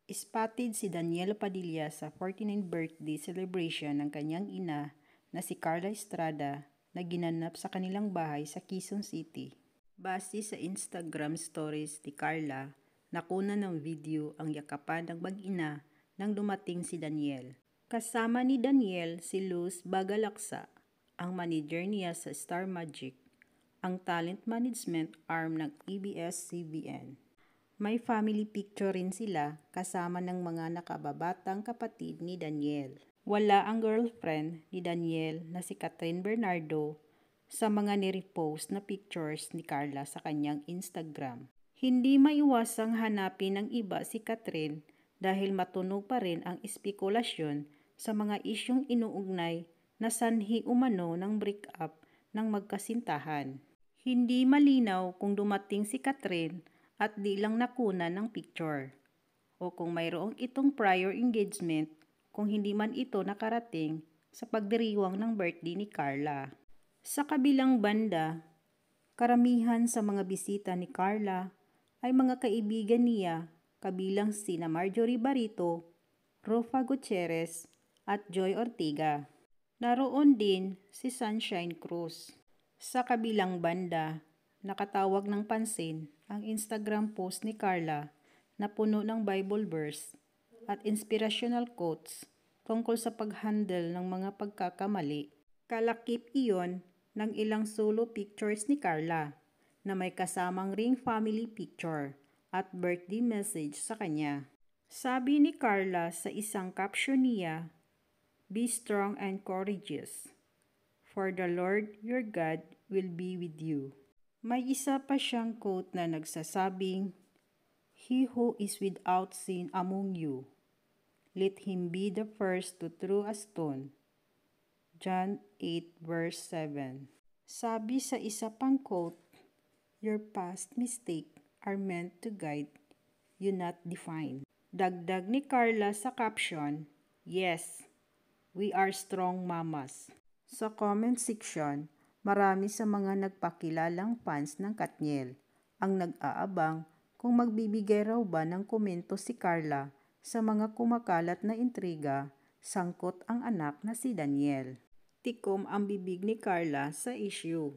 Spotted si Daniel Padilla sa 49th birthday celebration ng kanyang ina na si Carla Estrada na ginanap sa kanilang bahay sa Quezon City. Base sa Instagram stories ni Carla, nakuna ng video ang yakapan ng mag-ina nang dumating si Daniel. Kasama ni Daniel si Luz Bagalaksa, ang manager niya sa Star Magic, ang talent management arm ng ABS-CBN. May family picture rin sila kasama ng mga nakababatang kapatid ni Daniel. Wala ang girlfriend ni Daniel na si Catherine Bernardo sa mga nirepost na pictures ni Carla sa kanyang Instagram. Hindi maiwasang hanapin ng iba si Catherine dahil matunog pa rin ang espekulasyon sa mga isyong inuugnay na sanhi umano ng breakup ng magkasintahan. Hindi malinaw kung dumating si Catherine at di lang nakuna ng picture, o kung mayroong itong prior engagement kung hindi man ito nakarating sa pagdiriwang ng birthday ni Carla. Sa kabilang banda, karamihan sa mga bisita ni Carla ay mga kaibigan niya kabilang sina Marjorie Barito, Rofa Gutierrez at Joy Ortega. Naroon din si Sunshine Cruz. Sa kabilang banda, nakatawag ng pansin ang Instagram post ni Carla na puno ng Bible verse at inspirational quotes tungkol sa pag-handle ng mga pagkakamali. Kalakip iyon ng ilang solo pictures ni Carla na may kasamang ring family picture at birthday message sa kanya. Sabi ni Carla sa isang caption niya, "Be strong and courageous, for the Lord your God will be with you." May isa pa siyang quote na nagsasabing, "He who is without sin among you, let him be the first to throw a stone." John 8 verse 7. Sabi sa isa pang quote, "Your past mistakes are meant to guide you, not define." Dagdag ni Carla sa caption, "Yes, we are strong mamas." Sa comment section, marami sa mga nagpakilalang fans ng Katniel ang nag-aabang kung magbibigay raw ba ng komento si Carla sa mga kumakalat na intriga sangkot ang anak na si Daniel. Tikom ang bibig ni Carla sa issue.